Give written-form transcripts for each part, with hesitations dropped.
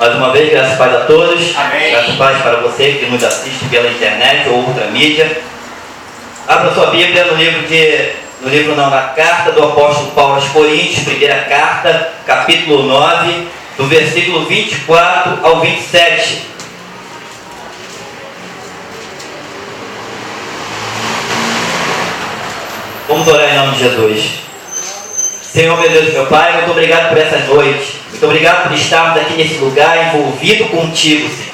Mais uma vez, graças e paz a todos. Amém. Graças e paz para você que nos assiste pela internet ou outra mídia. Abra sua Bíblia na carta do apóstolo Paulo aos Coríntios, primeira carta, capítulo 9, do versículo 24 ao 27. Vamos orar em nome de Jesus. Senhor, meu Deus e meu Pai, muito obrigado por essa noite. Muito obrigado por estarmos aqui nesse lugar envolvido contigo, Senhor.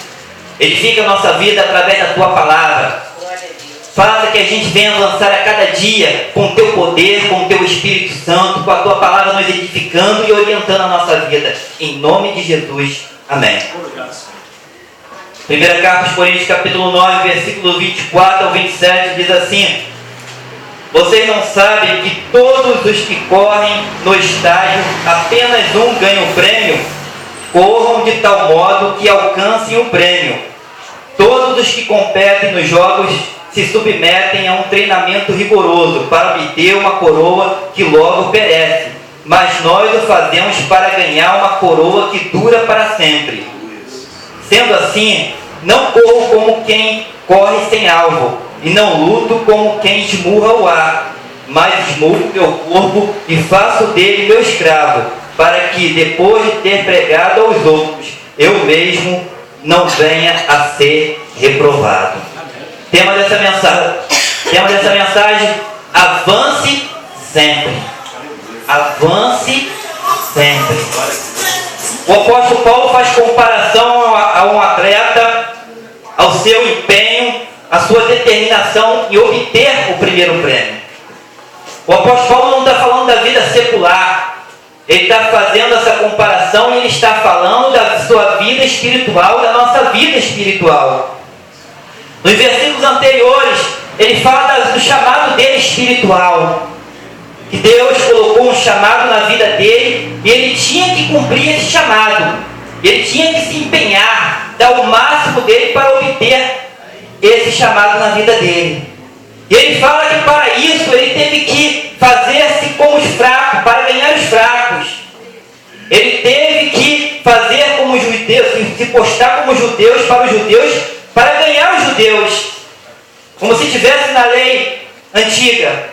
Edifica a nossa vida através da Tua palavra. Faça que a gente venha avançar a cada dia com o Teu poder, com o Teu Espírito Santo, com a Tua palavra nos edificando e orientando a nossa vida. Em nome de Jesus. Amém. Primeira carta aos Coríntios, capítulo 9, versículo 24 ao 27, diz assim: vocês não sabem que todos os que correm no estágio, apenas um ganha o prêmio? Corram de tal modo que alcancem o prêmio. Todos os que competem nos jogos se submetem a um treinamento rigoroso para obter uma coroa que logo perece. Mas nós o fazemos para ganhar uma coroa que dura para sempre. Sendo assim, não corro como quem corre sem alvo, e não luto como quem esmurra o ar, mas esmurro meu corpo e faço dele meu escravo, para que depois de ter pregado aos outros, eu mesmo não venha a ser reprovado. Tema dessa mensagem: avance sempre. Avance sempre. O apóstolo Paulo faz comparação a um atleta, ao seu empenho, a sua determinação em obter o primeiro prêmio. O apóstolo Paulo não está falando da vida secular. Ele está fazendo essa comparação e ele está falando da sua vida espiritual, da nossa vida espiritual. Nos versículos anteriores, ele fala do chamado dele espiritual. Que Deus colocou um chamado na vida dele e ele tinha que cumprir esse chamado. Ele tinha que se empenhar, dar o máximo dele para obter esse chamado na vida dele. E ele fala que para isso ele teve que fazer-se como os fracos, para ganhar os fracos. Ele teve que fazer como os judeus, se postar como judeus, para ganhar os judeus. Como se estivesse na lei antiga.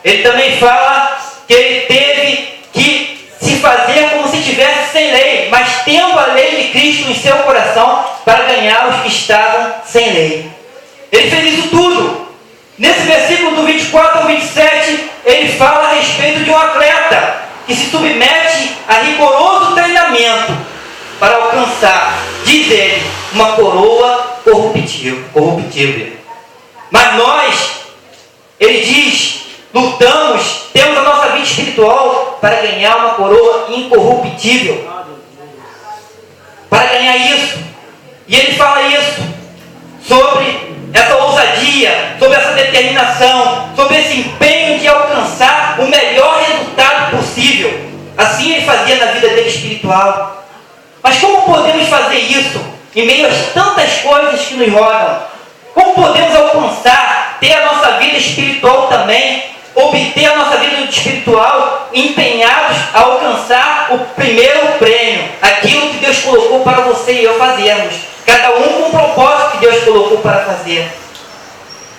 Ele também fala que ele teve que se fazer como se estivesse sem lei, mas tendo a lei de Cristo em seu coração para ganhar os que estavam sem lei. Ele fez isso tudo. Nesse versículo do 24 ao 27, ele fala a respeito de um atleta que se submete a rigoroso treinamento para alcançar, diz ele, uma coroa corruptível. Mas nós, ele diz, lutamos, temos a nossa vida espiritual para ganhar uma coroa incorruptível. Para ganhar isso. E ele fala isso sobre essa ousadia, sobre essa determinação, sobre esse empenho de alcançar o melhor resultado possível. Assim ele fazia na vida dele espiritual. Mas como podemos fazer isso em meio a tantas coisas que nos rodam? Como podemos alcançar, ter a nossa vida espiritual também, obter a nossa vida espiritual empenhados a alcançar o primeiro prêmio, aquilo que Deus colocou para você e eu fazermos? Cada um com o propósito que Deus colocou para fazer.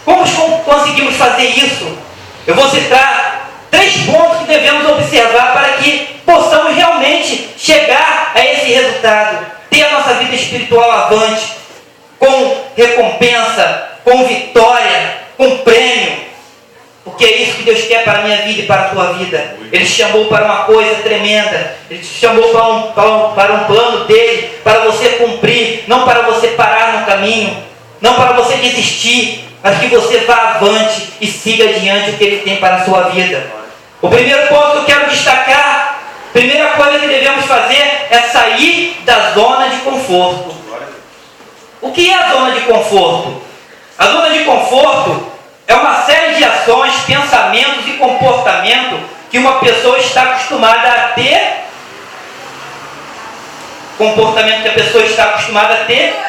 Como conseguimos fazer isso? Eu vou citar 3 pontos que devemos observar para que possamos realmente chegar a esse resultado. Ter a nossa vida espiritual avante, com recompensa, com vitória, com prêmio. Porque é isso que Deus quer para a minha vida e para a tua vida. Ele te chamou para uma coisa tremenda. Ele te chamou para um plano dele, para você cumprir, não para você parar no caminho, não para você desistir, mas que você vá avante e siga adiante o que ele tem para a sua vida. O primeiro ponto que eu quero destacar, a primeira coisa que devemos fazer é sair da zona de conforto. O que é a zona de conforto? A zona de conforto é uma série de ações, pensamentos e comportamento que uma pessoa está acostumada a ter,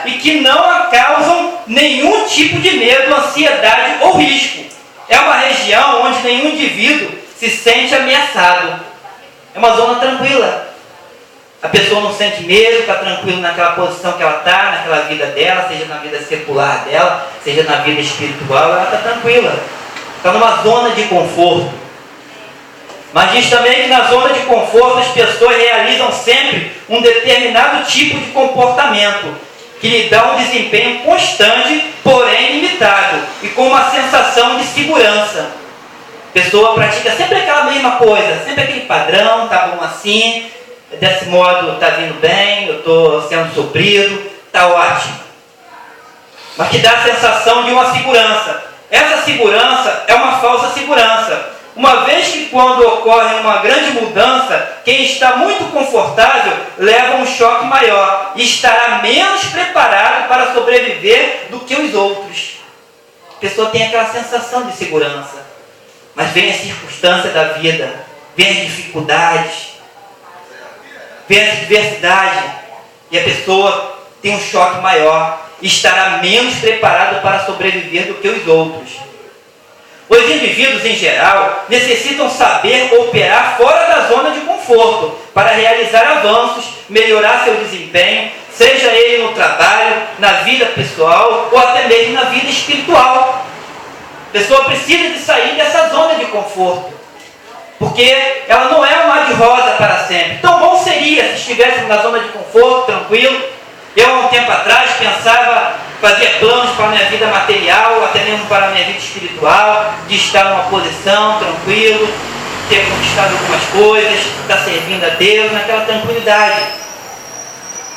e que não causam nenhum tipo de medo, ansiedade ou risco. É uma região onde nenhum indivíduo se sente ameaçado. É uma zona tranquila. A pessoa não sente medo, está tranquila naquela posição que ela está, naquela vida dela, seja na vida secular dela, seja na vida espiritual, ela está tranquila. Está numa zona de conforto. Mas diz também que na zona de conforto as pessoas realizam sempre um determinado tipo de comportamento, que lhe dá um desempenho constante, porém limitado, e com uma sensação de segurança. A pessoa pratica sempre aquela mesma coisa, sempre aquele padrão, tá bom assim, desse modo está vindo bem, eu estou sendo suprido, está ótimo. Mas que dá a sensação de uma segurança. Essa segurança é uma falsa segurança. Uma vez que quando ocorre uma grande mudança, quem está muito confortável leva um choque maior e estará menos preparado para sobreviver do que os outros. A pessoa tem aquela sensação de segurança. Mas vem a circunstância da vida, vem as dificuldades, vem a adversidade, e a pessoa tem um choque maior e estará menos preparado para sobreviver do que os outros. Os indivíduos, em geral, necessitam saber operar fora da zona de conforto para realizar avanços, melhorar seu desempenho, seja ele no trabalho, na vida pessoal ou até mesmo na vida espiritual. A pessoa precisa de sair dessa zona de conforto, porque ela não é um mar de rosa para sempre. Tão bom seria se estivéssemos na zona de conforto, tranquilo. Eu, há um tempo atrás, fazia planos para a minha vida material, até mesmo para a minha vida espiritual, de estar numa posição, tranquilo, ter conquistado algumas coisas, estar servindo a Deus, naquela tranquilidade.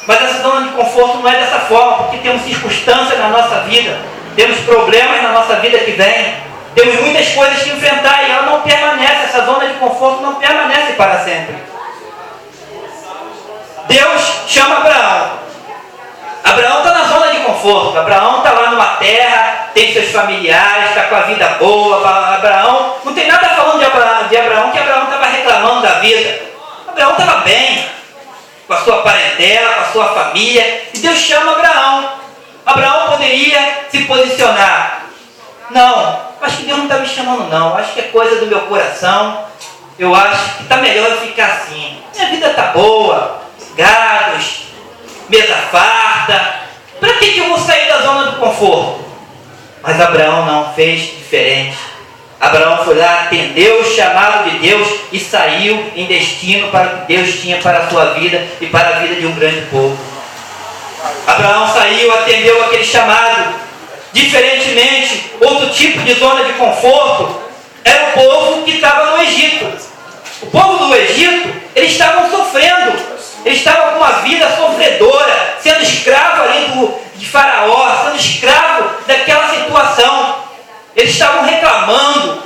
Mas essa zona de conforto não é dessa forma, porque temos circunstâncias na nossa vida, temos problemas na nossa vida que vêm, temos muitas coisas que enfrentar e ela não permanece, essa zona de conforto não permanece para sempre. Deus chama Abraão. Abraão está na zona de conforto, Abraão está lá numa terra, tem seus familiares, está com a vida boa. Abraão, não tem nada falando de Abraão, que Abraão estava reclamando da vida. Abraão estava bem, com a sua parentela, com a sua família, e Deus chama Abraão. Abraão poderia se posicionar. Não, acho que Deus não está me chamando não, acho que é coisa do meu coração, eu acho que está melhor eu ficar assim. Minha vida está boa, gados, mesa farta, para que eu vou sair da zona do conforto? Mas Abraão não, fez diferente. Abraão foi lá, atendeu o chamado de Deus e saiu em destino para o que Deus tinha para a sua vida e para a vida de um grande povo. Abraão saiu, atendeu aquele chamado. Diferentemente, outro tipo de zona de conforto era o povo que estava no Egito. O povo do Egito, eles estavam sofrendo. Eles estavam com uma vida sofredora, sendo escravo ali de Faraó, sendo escravo daquela situação. Eles estavam reclamando,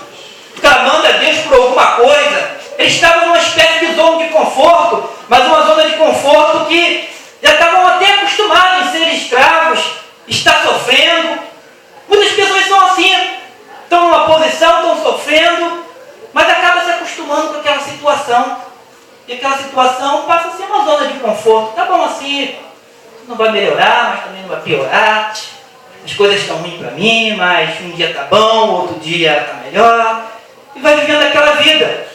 clamando a Deus por alguma coisa. Eles estavam numa espécie de zona de conforto, mas uma zona de conforto que já estavam até acostumados em ser escravos, estar sofrendo. Muitas pessoas são assim, estão numa posição, estão sofrendo, mas acabam se acostumando com aquela situação. E aquela situação passa a ser uma zona de conforto. Tá bom assim, não vai melhorar, mas também não vai piorar. As coisas estão ruins para mim, mas um dia está bom, outro dia está melhor. E vai vivendo aquela vida.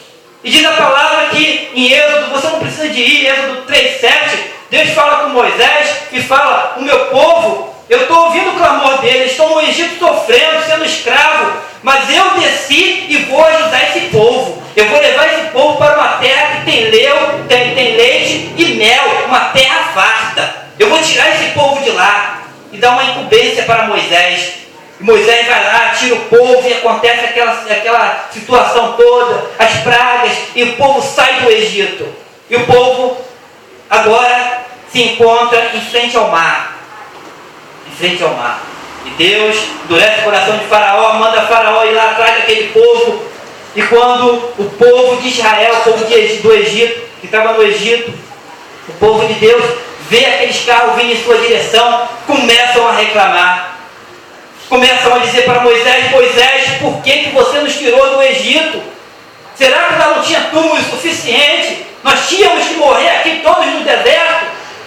E diz a palavra que em Êxodo, você não precisa de ir, Êxodo 3:7, Deus fala com Moisés e fala: o meu povo, eu estou ouvindo o clamor deles, estão no Egito sofrendo, sendo escravo, mas eu desci e vou ajudar esse povo. Eu vou levar esse povo para uma terra que tem leite e mel, uma terra farta. Eu vou tirar esse povo de lá. E dá uma incumbência para Moisés. E Moisés vai lá, tira o povo e acontece aquela situação toda, as pragas, e o povo sai do Egito. E o povo agora se encontra em frente ao mar. Em frente ao mar. E Deus endurece o coração de Faraó, manda Faraó ir lá atrás daquele povo. E quando o povo de Israel, o povo do Egito, que estava no Egito, o povo de Deus, vê aqueles carros vindo em sua direção, começam a reclamar. Começam a dizer para Moisés: Moisés, por que você nos tirou do Egito? Será que lá não tinha túmulo suficiente? Nós tínhamos que morrer aqui todos no deserto?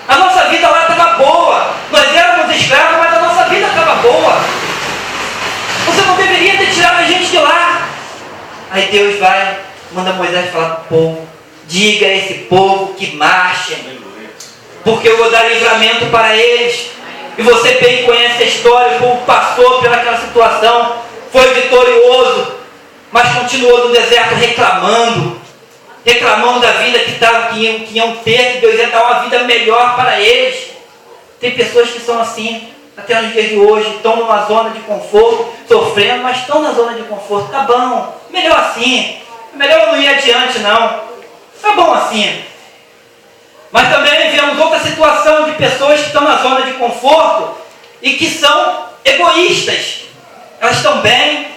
A nossa vida lá estava boa. Nós éramos escravos, mas a nossa vida estava boa. Você não deveria ter tirado a gente de lá. Aí Deus vai, manda Moisés falar para o povo: diga a esse povo que marchem. porque eu vou dar livramento para eles. E você bem conhece a história, como passou pelaquela situação, foi vitorioso, mas continuou no deserto reclamando da vida que iam ter, que Deus ia dar uma vida melhor para eles. Tem pessoas que são assim, até nos dias de hoje, estão numa zona de conforto, sofrendo, mas estão na zona de conforto. Tá bom, melhor assim, melhor eu não ir adiante não, tá bom assim. Mas também vemos outra situação de pessoas que estão na zona de conforto e que são egoístas. Elas estão bem,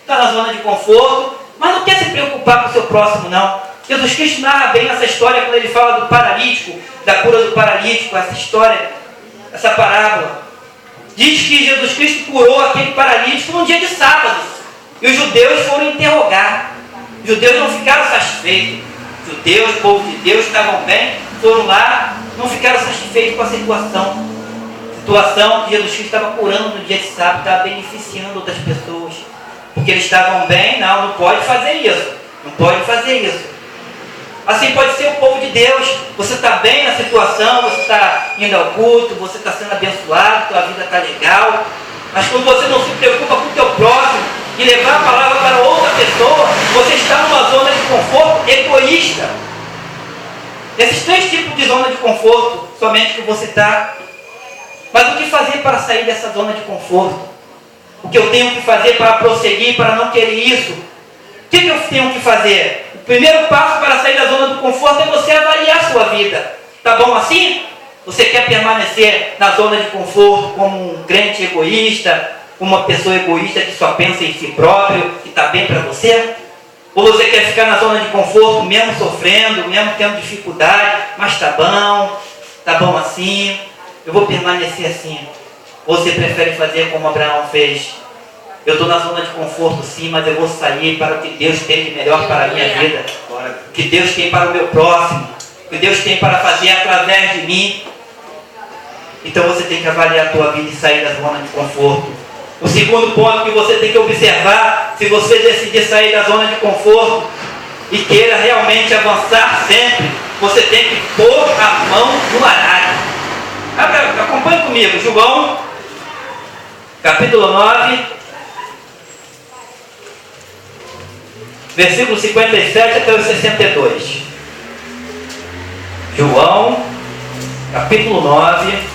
estão na zona de conforto, mas não quer se preocupar com o seu próximo não. Jesus Cristo narra bem essa história quando ele fala do paralítico, da cura do paralítico, essa história, essa parábola. Diz que Jesus Cristo curou aquele paralítico num dia de sábado. E os judeus foram interrogar. Os judeus não ficaram satisfeitos. Os judeus, o povo de Deus, estavam bem, foram lá, não ficaram satisfeitos com a situação. Situação que Jesus Cristo estava curando no dia de sábado, estava beneficiando outras pessoas. Porque eles estavam bem, não pode fazer isso. Não pode fazer isso. Assim pode ser o povo de Deus. Você está bem na situação, você está indo ao culto, você está sendo abençoado, tua vida está legal. Mas quando você não se preocupa com o teu próximo e levar a palavra para outra pessoa, você está numa zona de conforto egoísta. Esses 3 tipos de zona de conforto, somente que você está. Mas o que fazer para sair dessa zona de conforto? O que eu tenho que fazer para prosseguir, para não querer isso? O que eu tenho que fazer? O primeiro passo para sair da zona do conforto é você avaliar a sua vida. Tá bom assim? Você quer permanecer na zona de conforto como um crente egoísta, como uma pessoa egoísta que só pensa em si próprio, que está bem para você? Ou você quer ficar na zona de conforto, mesmo sofrendo, mesmo tendo dificuldade, mas tá bom assim, eu vou permanecer assim. Ou você prefere fazer como Abraão fez? Eu estou na zona de conforto sim, mas eu vou sair para o que Deus tem de melhor para a minha vida. O que Deus tem para o meu próximo. O que Deus tem para fazer através de mim. Então você tem que avaliar a tua vida e sair da zona de conforto. O segundo ponto que você tem que observar, se você decidir sair da zona de conforto e queira realmente avançar sempre, você tem que pôr a mão no arado. Acompanhe comigo, João, capítulo 9, versículo 57 até o 62. João, capítulo 9.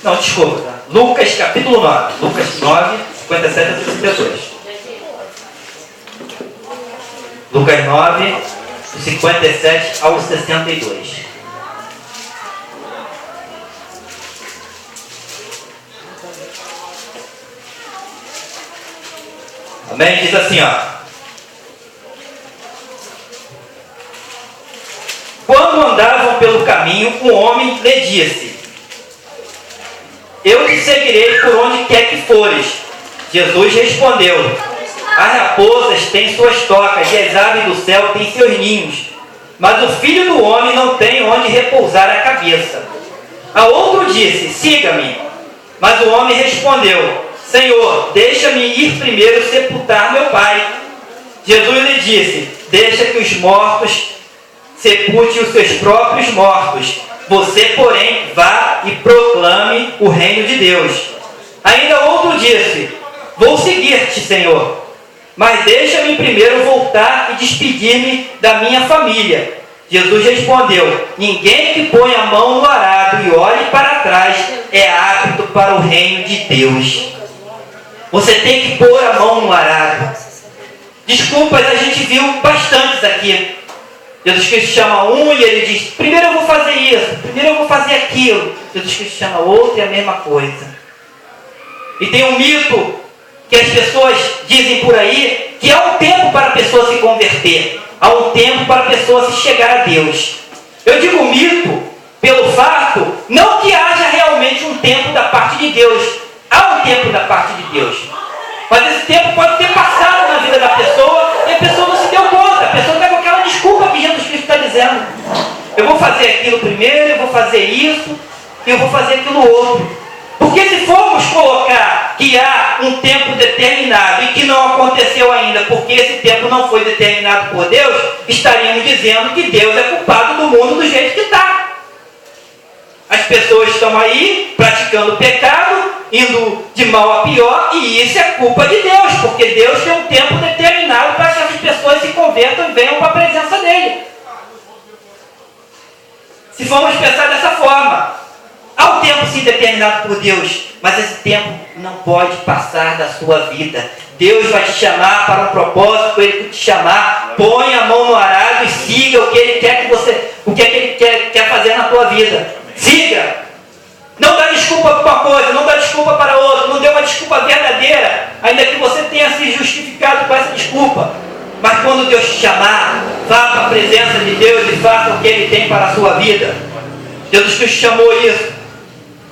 Não, desculpa, tá? Lucas, capítulo 9. Lucas 9, 57 até 62. Lucas 9, 57 ao 62. Amém? Diz assim, ó. Quando andavam pelo caminho, um homem lhe disse: eu te seguirei por onde quer que fores. Jesus respondeu: as raposas têm suas tocas e as aves do céu têm seus ninhos, mas o Filho do Homem não tem onde repousar a cabeça. A outro disse: siga-me. Mas o homem respondeu: Senhor, deixa-me ir primeiro sepultar meu pai. Jesus lhe disse: deixa que os mortos sepultem os seus próprios mortos. Você, porém, vá e proclame o reino de Deus. Ainda outro disse: vou seguir-te, Senhor, mas deixa-me primeiro voltar e despedir-me da minha família. Jesus respondeu: ninguém que põe a mão no arado e olhe para trás é apto para o reino de Deus. Você tem que pôr a mão no arado. Desculpas, a gente viu bastantes aqui. Jesus Cristo chama um e ele diz: primeiro eu vou fazer isso, primeiro eu vou fazer aquilo. Jesus Cristo chama outro e a mesma coisa. E tem um mito que as pessoas dizem por aí, que há um tempo para a pessoa se converter, há um tempo para a pessoa se chegar a Deus. Eu digo mito pelo fato, não que haja realmente um tempo da parte de Deus. Há um tempo da parte de Deus, mas esse tempo pode ter passado na vida da pessoa e a pessoa não se deu conta. A pessoa está com aquela desculpa que Jesus Cristo está dizendo: eu vou fazer aquilo primeiro, eu vou fazer isso e eu vou fazer aquilo outro. Porque se formos colocar que há um tempo determinado e que não aconteceu ainda, porque esse tempo não foi determinado por Deus, estaríamos dizendo que Deus é culpado do mundo do jeito que está. As pessoas estão aí praticando pecado, indo de mal a pior, e isso é culpa de Deus, porque Deus tem um tempo determinado para que as pessoas se convertam e venham para a presença dele. Se formos pensar dessa forma, há um tempo sim determinado por Deus, mas esse tempo não pode passar da sua vida. Deus vai te chamar para um propósito, Ele te chamar, põe a mão no arado e siga o que Ele quer que você, o que Ele quer fazer na tua vida. Siga! Não dá desculpa para uma coisa, não dá desculpa para outra, não dê uma desculpa verdadeira, ainda que você tenha se justificado com essa desculpa. Mas quando Deus te chamar, vá para a presença de Deus e faça o que Ele tem para a sua vida. Jesus Cristo chamou isso.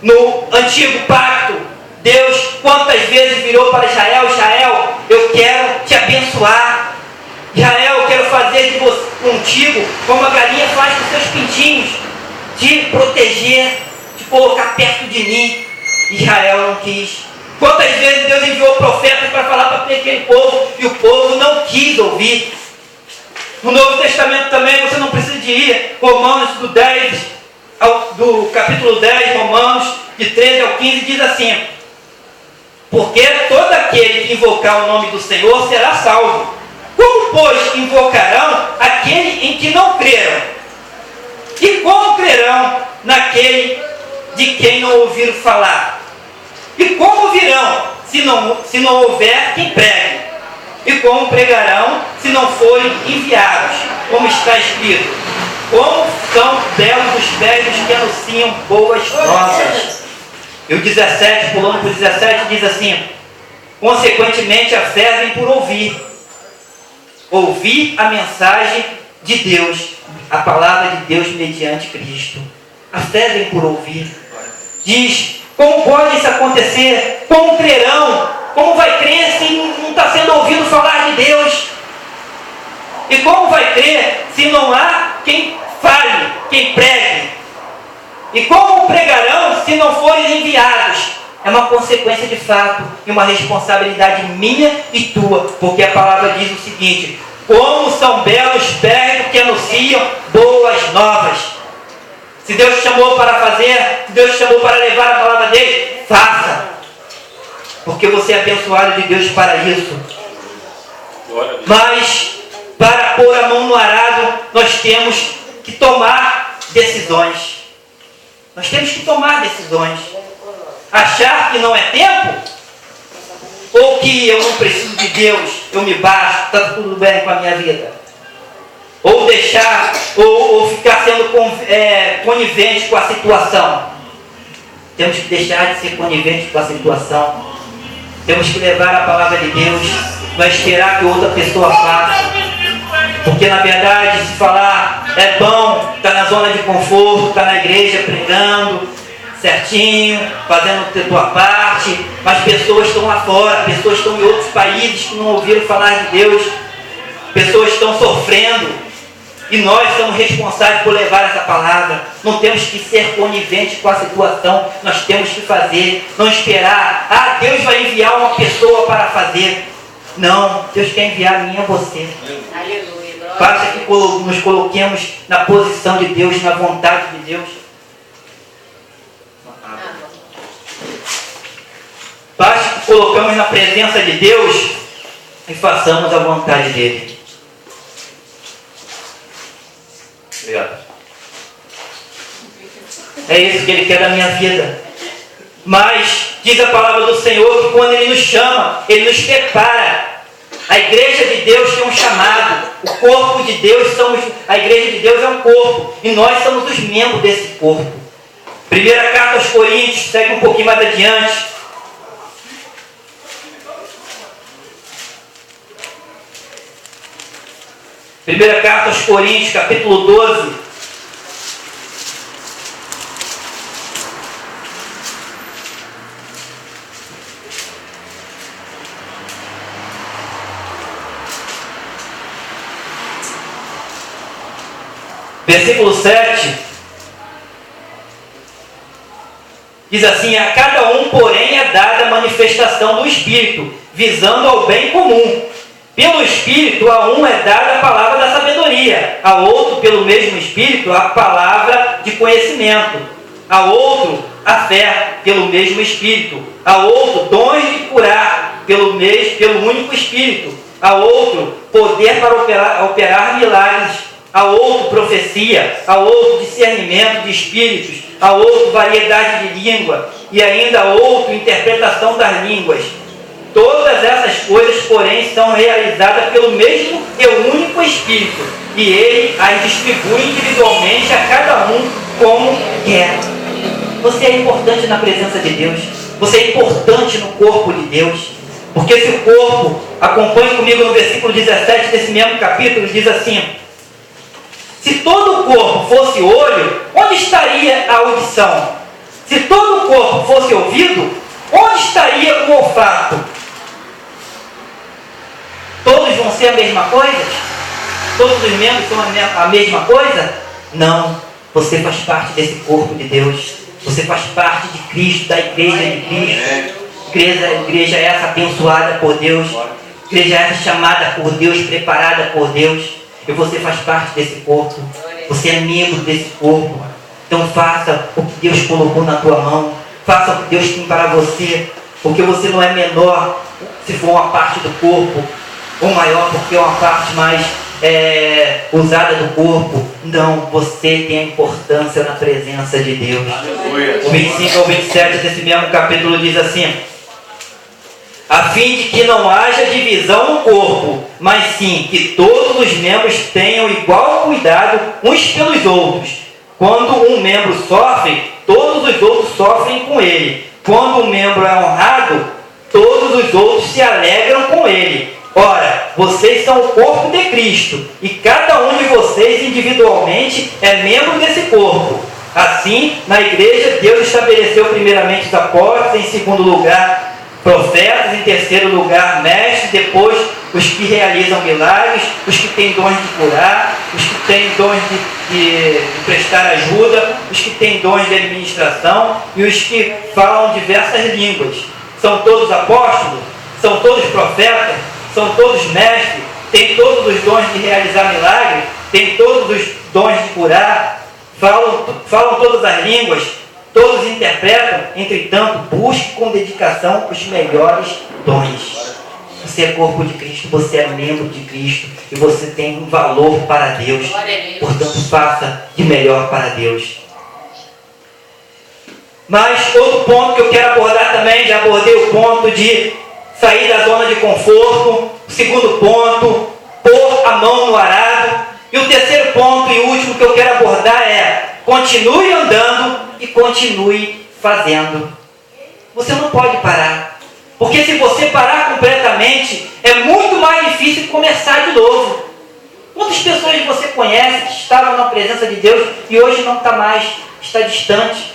No antigo pacto, Deus quantas vezes virou para Israel: Israel, eu quero te abençoar. Israel, eu quero fazer de você, contigo como a galinha faz com seus pintinhos, te proteger, te colocar perto de mim. Israel não quis. Quantas vezes Deus enviou profetas para falar para aquele povo e o povo não quis ouvir. No Novo Testamento também você não precisa de ir. Romanos do capítulo 10, Romanos, de 13 ao 15, diz assim: porque todo aquele que invocar o nome do Senhor será salvo. Como, pois, invocarão aquele em que não creram? E como crerão naquele de quem não ouviram falar? E como virão se não houver quem pregue? E como pregarão se não forem enviados? Como está escrito: como são belos os pés dos que anunciam boas novas. E o 17, pulando para o 17, diz assim: consequentemente a fé vem por ouvir. Ouvir a mensagem de Deus, a palavra de Deus mediante Cristo. A fé vem por ouvir. Diz: como pode isso acontecer? Como crerão? Como vai crer se não está sendo ouvido falar de Deus? E como vai crer se não há quem fale, quem pregue? E como pregarão se não forem enviados? É uma consequência de fato e uma responsabilidade minha e tua, porque a palavra diz o seguinte: como são belos pés que anunciam boas novas. Se Deus te chamou para fazer, se Deus te chamou para levar a palavra dele, faça, porque você é abençoado de Deus para isso. Mas para pôr a mão no arado, nós temos que tomar decisões. Nós temos que tomar decisões. Achar que não é tempo, ou que eu não preciso de Deus, eu me basto, está tudo bem com a minha vida. Ou deixar, ou ficar sendo conivente com a situação. Temos que deixar de ser conivente com a situação. Temos que levar a palavra de Deus, não esperar que outra pessoa faça. Porque na verdade, se falar é bom, está na zona de conforto, está na igreja pregando certinho, fazendo a tua parte, mas pessoas estão lá fora, pessoas estão em outros países que não ouviram falar de Deus, pessoas estão sofrendo, e nós somos responsáveis por levar essa palavra. Não temos que ser coniventes com a situação, nós temos que fazer, não esperar, Deus vai enviar uma pessoa para fazer. Não, Deus quer enviar a mim e a você. Aleluia. Basta que nos coloquemos na posição de Deus, na vontade de Deus. Basta que colocamos na presença de Deus e façamos a vontade dele. Obrigado. É isso que ele quer da minha vida. Mas diz a palavra do Senhor que quando ele nos chama, ele nos prepara. A igreja de Deus tem um chamado. O corpo de Deus a igreja de Deus é um corpo. E nós somos os membros desse corpo. Primeira carta aos Coríntios, segue um pouquinho mais adiante. Primeira carta aos Coríntios, capítulo 12. Versículo 7. Diz assim: a cada um, porém, é dada a manifestação do Espírito, visando ao bem comum. Pelo Espírito, a um é dada a palavra da sabedoria, a outro, pelo mesmo Espírito, a palavra de conhecimento, a outro, a fé, pelo mesmo Espírito, a outro, dons de curar, pelo único Espírito, a outro, poder para operar milagres, a outro, profecia, a outro, discernimento de espíritos, a outro, variedade de língua, e ainda a outro, interpretação das línguas. Todas essas coisas, porém, são realizadas pelo mesmo e único Espírito, e Ele as distribui individualmente a cada um como quer. Você é importante na presença de Deus. Você é importante no corpo de Deus. Porque se o corpo, acompanhe comigo no versículo 17 desse mesmo capítulo, diz assim: se todo o corpo fosse olho, onde estaria a audição? Se todo o corpo fosse ouvido, onde estaria o olfato? Todos vão ser a mesma coisa? Todos os membros são a mesma coisa? Não. Você faz parte desse corpo de Deus. Você faz parte de Cristo, da igreja de Cristo. Igreja essa abençoada por Deus. Igreja essa chamada por Deus, preparada por Deus. E você faz parte desse corpo. Você é membro desse corpo. Então faça o que Deus colocou na tua mão. Faça o que Deus tem para você. Porque você não é menor se for uma parte do corpo, ou maior porque é uma parte mais usada do corpo. Não, você tem a importância na presença de Deus. Aleluia. O 25 ao 27 desse mesmo capítulo diz assim: a fim de que não haja divisão no corpo, mas sim que todos os membros tenham igual cuidado uns pelos outros. Quando um membro sofre, todos os outros sofrem com ele. Quando um membro é honrado, todos os outros se alegram com ele. Ora, vocês são o corpo de Cristo, e cada um de vocês individualmente é membro desse corpo. Assim, na igreja, Deus estabeleceu primeiramente os apóstolos, em segundo lugar, profetas, em terceiro lugar, mestres, depois os que realizam milagres, os que têm dons de curar, os que têm dons de prestar ajuda, os que têm dons de administração e os que falam diversas línguas. São todos apóstolos? São todos profetas? São todos mestres? Têm todos os dons de realizar milagres? Têm todos os dons de curar? Falam todas as línguas? Todos interpretam? Entretanto, busque com dedicação os melhores dons. Você é corpo de Cristo, você é membro de Cristo e você tem um valor para Deus. Portanto, faça de melhor para Deus. Mas outro ponto que eu quero abordar também, já abordei o ponto de sair da zona de conforto. O segundo ponto, pôr a mão no arado. E o terceiro ponto e último que eu quero abordar é: continue andando e continue fazendo. Você não pode parar. Porque se você parar completamente, é muito mais difícil começar de novo. Quantas pessoas você conhece que estavam na presença de Deus e hoje não está mais, está distante?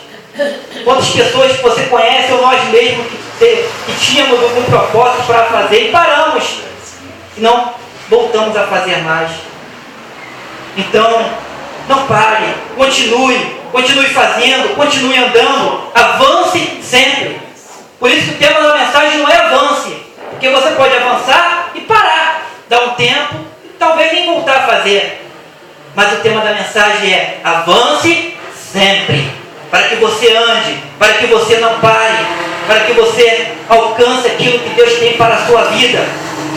Quantas pessoas que você conhece ou nós mesmos que tínhamos algum propósito para fazer e paramos e não voltamos a fazer mais? Então, não pare, continue fazendo, continue andando, avance sempre. Por isso que o tema da mensagem não é avance, porque você pode avançar e parar, dar um tempo e talvez nem voltar a fazer. Mas o tema da mensagem é: avance sempre, para que você ande, para que você não pare, para que você alcance aquilo que Deus tem para a sua vida.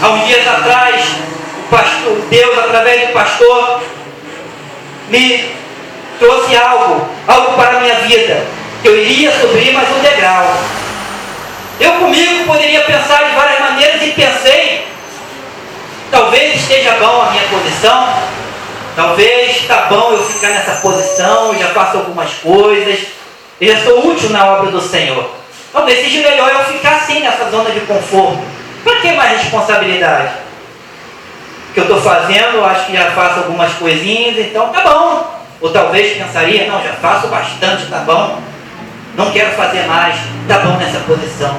Há uns dias atrás, Deus, através do pastor, me trouxe algo para a minha vida, que eu iria subir mais um degrau. Eu comigo poderia pensar de várias maneiras e pensei: talvez esteja bom a minha posição, talvez está bom eu ficar nessa posição, eu já faço algumas coisas, eu já sou útil na obra do Senhor. Talvez seja melhor eu ficar assim nessa zona de conforto. Para que mais responsabilidade? O que eu estou fazendo, eu acho que já faço algumas coisinhas, então tá bom. Ou talvez pensaria: não, já faço bastante, tá bom. Não quero fazer mais, tá bom nessa posição.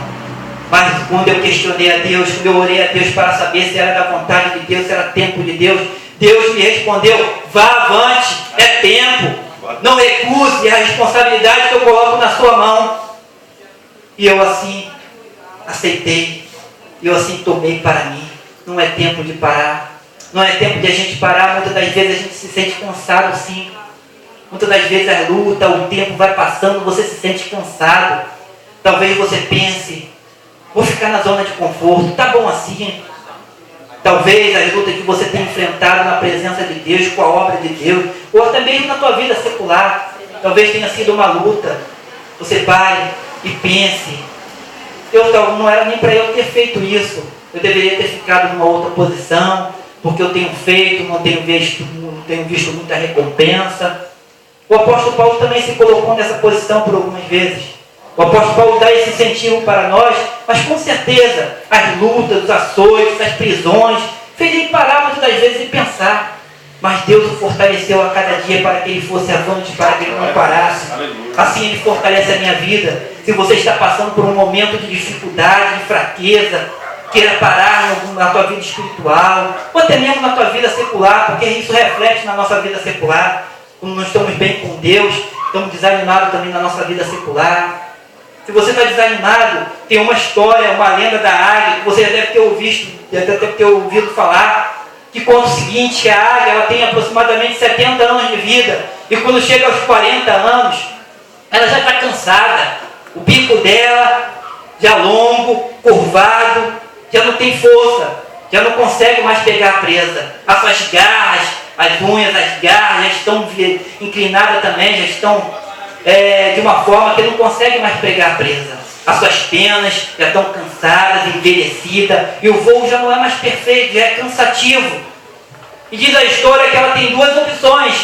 Mas quando eu questionei a Deus, quando eu orei a Deus para saber se era da vontade de Deus, se era tempo de Deus, Deus me respondeu: vá avante, é tempo. Não recuse a responsabilidade que eu coloco na sua mão. E eu assim aceitei. E eu assim tomei para mim. Não é tempo de parar. Não é tempo de a gente parar. Muitas das vezes a gente se sente cansado, sim. Muitas das vezes a luta, o tempo vai passando, você se sente cansado. Talvez você pense, vou ficar na zona de conforto, tá bom assim. Talvez as lutas que você tem enfrentado na presença de Deus, com a obra de Deus, ou até mesmo na tua vida secular, talvez tenha sido uma luta. Você pare e pense, não era nem para eu ter feito isso. Eu deveria ter ficado numa outra posição, porque eu tenho feito, não tenho visto muita recompensa. O apóstolo Paulo também se colocou nessa posição por algumas vezes. O apóstolo Paulo dá esse incentivo para nós, mas com certeza as lutas, os açoites, as prisões, fez ele parar muitas das vezes e pensar. Mas Deus o fortaleceu a cada dia para que ele fosse avante, para que ele não parasse. Assim ele fortalece a minha vida. Se você está passando por um momento de dificuldade, de fraqueza, queira parar na tua vida espiritual, ou até mesmo na tua vida secular, porque isso reflete na nossa vida secular. Quando nós estamos bem com Deus, estamos desanimados também na nossa vida secular. Se você está desanimado, tem uma história, uma lenda da águia, que você já deve ter ouvido falar, que conta o seguinte, que a águia ela tem aproximadamente 70 anos de vida, e quando chega aos 40 anos, ela já está cansada, o bico dela já longo, curvado, já não tem força, já não consegue mais pegar a presa. As suas garras, as unhas, as garras já estão inclinadas também, já estão de uma forma que não consegue mais pegar a presa. As suas penas já estão cansadas, envelhecidas, e o voo já não é mais perfeito, já é cansativo. E diz a história que ela tem duas opções: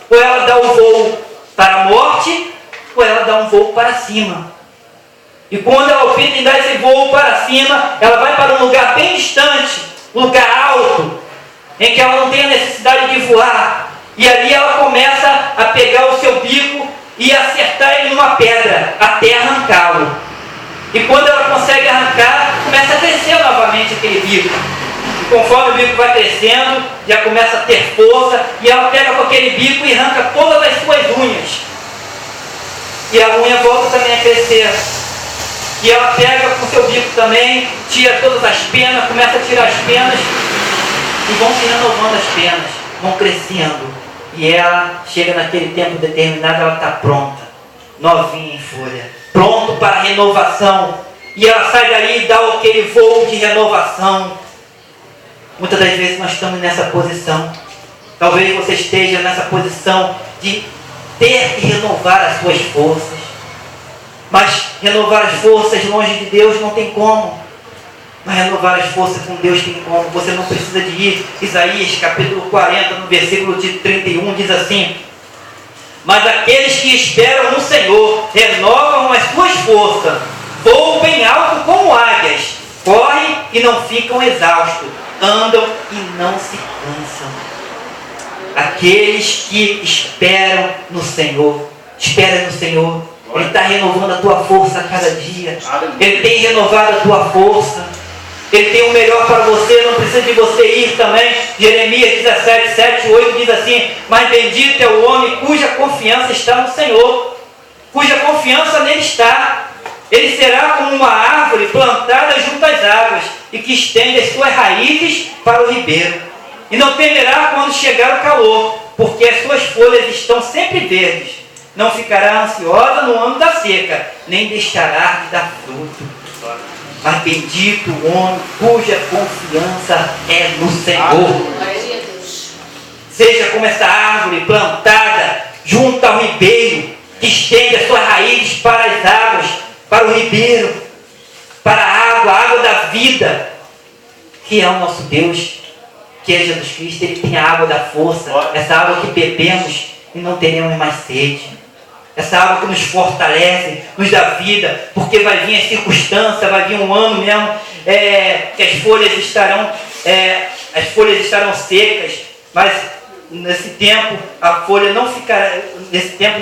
ou ela dá o voo para a morte, ou ela dá um voo para cima. E quando ela opta em dar esse voo para cima, ela vai para um lugar bem distante, um lugar alto, em que ela não tem a necessidade de voar. E ali ela começa a pegar o seu bico e acertar ele numa pedra, até arrancá-lo. E quando ela consegue arrancar, começa a crescer novamente aquele bico. E conforme o bico vai crescendo, já começa a ter força, e ela pega com aquele bico e arranca todas as suas unhas. E a unha volta também a crescer. E ela pega com seu bico também, tira todas as penas, começa a tirar as penas, e vão se renovando as penas, vão crescendo. E ela chega naquele tempo determinado, ela está pronta, novinha em folha, pronto para a renovação. E ela sai dali e dá aquele voo de renovação. Muitas das vezes nós estamos nessa posição. Talvez você esteja nessa posição de ter que renovar as suas forças. Mas renovar as forças longe de Deus não tem como. Mas renovar as forças com Deus tem como. Você não precisa de ir. Isaías capítulo 40, no versículo de 31, diz assim: mas aqueles que esperam no Senhor renovam as suas forças, voam bem alto como águias, correm e não ficam exaustos, andam e não se cansam. Aqueles que esperam no Senhor, espera no Senhor. Ele está renovando a tua força a cada dia. Ele tem renovado a tua força. Ele tem o melhor para você, não precisa de você ir também. Jeremias 17, 7, 8 diz assim: mas bendito é o homem cuja confiança está no Senhor, cuja confiança nele está. Ele será como uma árvore plantada junto às águas, e que estende as suas raízes para o ribeiro. E não temerá quando chegar o calor, porque as suas folhas estão sempre verdes. Não ficará ansiosa no ano da seca, nem deixará de dar fruto. Mas bendito o homem cuja confiança é no Senhor. Seja como essa árvore plantada junto ao ribeiro, que estende as suas raízes para as águas, para o ribeiro, para a água da vida, que é o nosso Deus, que é Jesus Cristo. Ele tem a água da força, essa água que bebemos e não teremos mais sede. Essa água que nos fortalece, nos dá vida, porque vai vir as circunstâncias, vai vir um ano mesmo que as folhas estarão secas, mas nesse tempo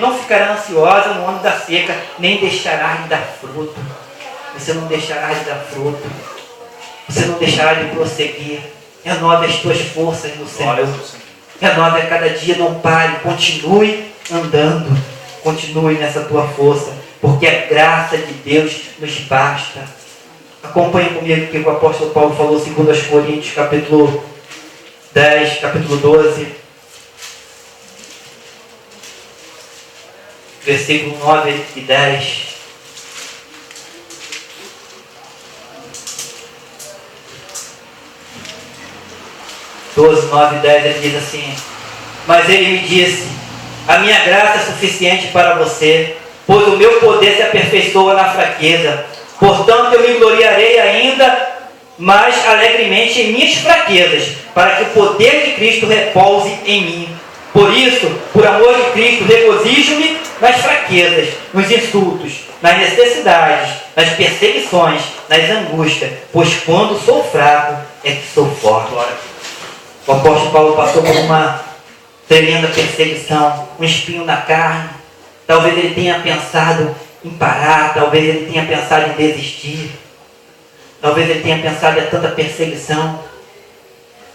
não ficará ansiosa no ano da seca, nem deixará de dar fruto. Você não deixará de dar fruto, você não deixará de prosseguir. Renove as tuas forças no Senhor. Renove a cada dia, não pare, continue andando. Continue nessa tua força. porque a graça de Deus nos basta. Acompanhe comigo o que o apóstolo Paulo falou, 2 Coríntios, capítulo 10, capítulo 12, versículo 9 e 10. 12, 9 e 10, ele diz assim: mas ele me disse, a minha graça é suficiente para você, pois o meu poder se aperfeiçoa na fraqueza. Portanto, eu me gloriarei ainda mais alegremente em minhas fraquezas, para que o poder de Cristo repouse em mim. Por isso, por amor de Cristo, regozijo-me nas fraquezas, nos insultos, nas necessidades, nas perseguições, nas angústias, pois quando sou fraco é que sou forte. O apóstolo Paulo passou por uma tremenda perseguição, um espinho na carne. Talvez ele tenha pensado em parar, talvez ele tenha pensado em desistir, talvez ele tenha pensado em tanta perseguição,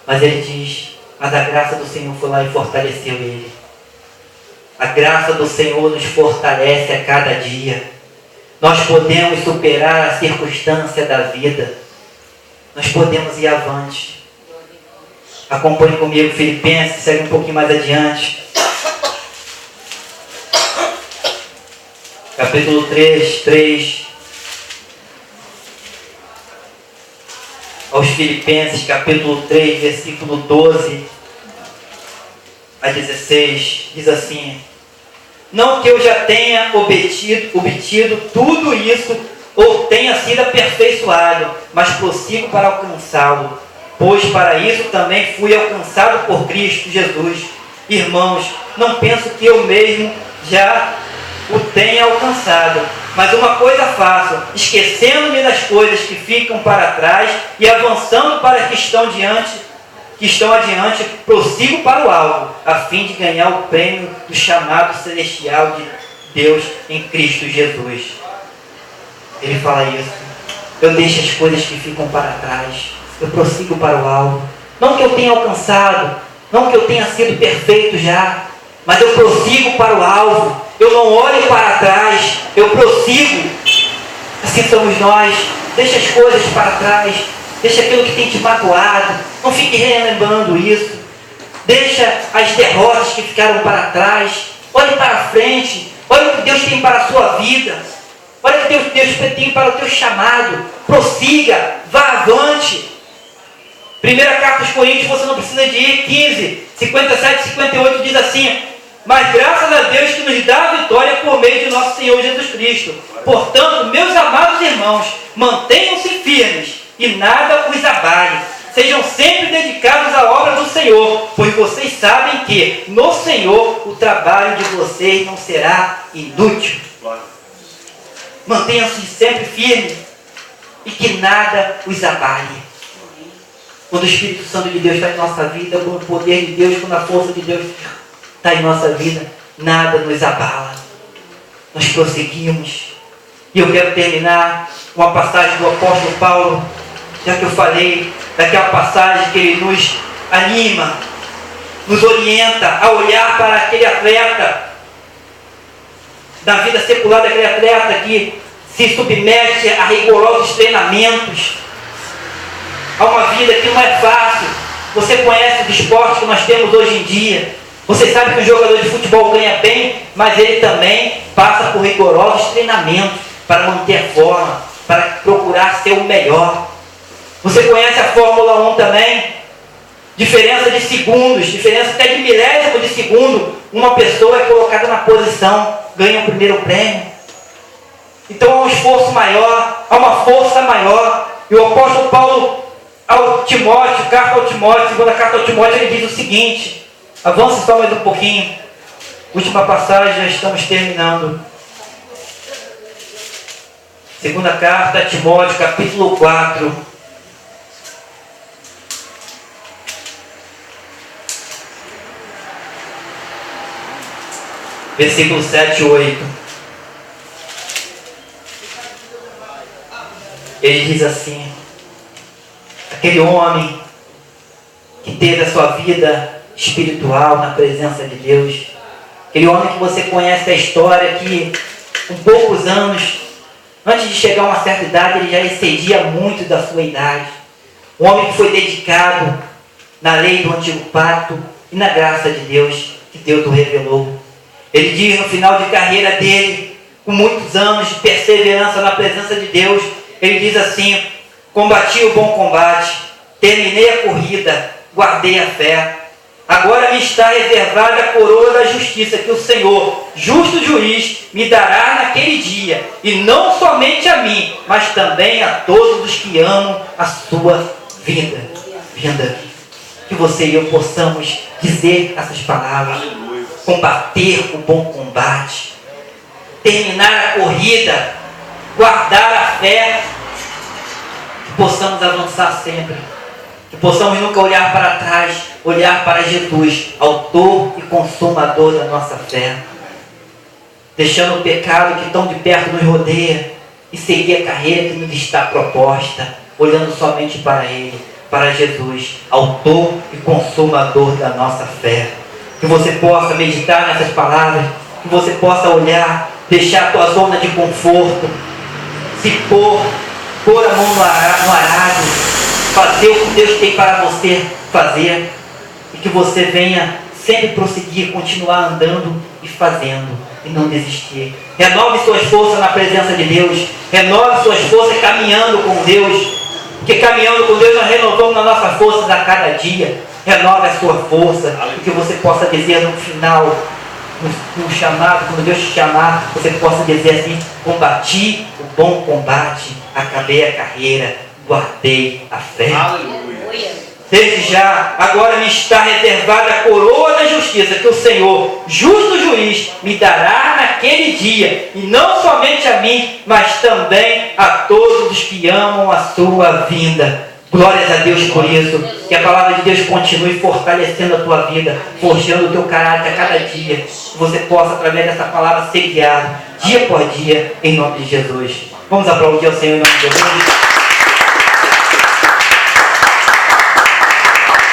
mas ele diz: mas a graça do Senhor foi lá e fortaleceu ele. A graça do Senhor nos fortalece a cada dia. Nós podemos superar a circunstância da vida, nós podemos ir avante. Acompanhe comigo Filipenses, segue um pouquinho mais adiante. Capítulo 3. Aos Filipenses, capítulo 3, versículo 12 a 16, diz assim: não que eu já tenha obtido tudo isso, ou tenha sido aperfeiçoado, mas prossigo para alcançá-lo, pois para isso também fui alcançado por Cristo Jesus. Irmãos, não penso que eu mesmo já o tenha alcançado, mas uma coisa faço, esquecendo-me das coisas que ficam para trás e avançando para as que estão adiante, prossigo para o alvo, a fim de ganhar o prêmio do chamado celestial de Deus em Cristo Jesus. Ele fala isso: eu deixo as coisas que ficam para trás, eu prossigo para o alvo. Não que eu tenha alcançado, não que eu tenha sido perfeito já, mas eu prossigo para o alvo. Eu não olho para trás, eu prossigo. Assim somos nós. Deixa as coisas para trás, deixa aquilo que tem te magoado, não fique relembrando isso. Deixa as derrotas que ficaram para trás, olhe para frente, olhe o que Deus tem para a sua vida, olha o que Deus tem para o teu chamado. Prossiga, vá avante. Primeira carta aos Coríntios, você não precisa de ir, 15, 57, 58, diz assim: mas graças a Deus que nos dá a vitória por meio de nosso Senhor Jesus Cristo. Portanto, meus amados irmãos, mantenham-se firmes e nada os abale. Sejam sempre dedicados à obra do Senhor, pois vocês sabem que no Senhor o trabalho de vocês não será inútil. Mantenham-se sempre firmes e que nada os abale. Quando o Espírito Santo de Deus está em nossa vida, quando o poder de Deus, quando a força de Deus está em nossa vida, nada nos abala. Nós prosseguimos. E eu quero terminar com uma passagem do apóstolo Paulo, já que eu falei daquela passagem que ele nos anima, nos orienta a olhar para aquele atleta, da vida secular daquele atleta que se submete a rigorosos treinamentos, a uma vida que não é fácil. Você conhece os esportes que nós temos hoje em dia. Você sabe que o jogador de futebol ganha bem, mas ele também passa por rigorosos treinamentos para manter a forma, para procurar ser o melhor. Você conhece a Fórmula 1 também? Diferença de segundos, diferença até de milésimo de segundo, uma pessoa é colocada na posição, ganha o primeiro prêmio. Então há um esforço maior, há uma força maior. E o apóstolo Paulo, ao Timóteo, segunda carta ao Timóteo, ele diz o seguinte: avance só mais um pouquinho. Última passagem, já estamos terminando. Segunda carta a Timóteo, capítulo 4. Versículo 7 e 8. Ele diz assim: aquele homem que teve a sua vida espiritual na presença de Deus, aquele homem que você conhece a história, que com poucos anos, antes de chegar a uma certa idade, ele já excedia muito da sua idade. Um homem que foi dedicado na lei do antigo pacto e na graça de Deus, que Deus o revelou. Ele diz no final de carreira dele, com muitos anos de perseverança na presença de Deus, ele diz assim: combati o bom combate, terminei a corrida, guardei a fé. Agora me está reservada a coroa da justiça, que o Senhor, justo juiz, me dará naquele dia, e não somente a mim, mas também a todos os que amam a sua vinda. Que você e eu possamos dizer essas palavras: combater o bom combate, terminar a corrida, guardar a fé, que possamos avançar sempre, que possamos nunca olhar para trás, olhar para Jesus, autor e consumador da nossa fé, deixando o pecado que tão de perto nos rodeia e seguir a carreira que nos está proposta, olhando somente para Ele, para Jesus, autor e consumador da nossa fé. Que você possa meditar nessas palavras, que você possa olhar, deixar a tua zona de conforto, se pôr a mão no arado, fazer o que Deus tem para você fazer, e que você venha sempre prosseguir, continuar andando e fazendo, e não desistir. Renove suas forças na presença de Deus, renove suas forças caminhando com Deus, porque caminhando com Deus nós renovamos as nossas forças a cada dia. Renove a sua força, e que você possa dizer no final, no chamado, quando Deus te chamar, você possa dizer assim: combati o bom combate, acabei a carreira, guardei a fé. Aleluia. Desde já, agora me está reservada a coroa da justiça, que o Senhor, justo juiz, me dará naquele dia, e não somente a mim, mas também a todos os que amam a sua vinda. Glórias a Deus por isso. Que a palavra de Deus continue fortalecendo a tua vida, forjando o teu caráter a cada dia. Que você possa, através dessa palavra, ser guiado dia por dia, em nome de Jesus. Vamos aplaudir ao Senhor em nome de Jesus.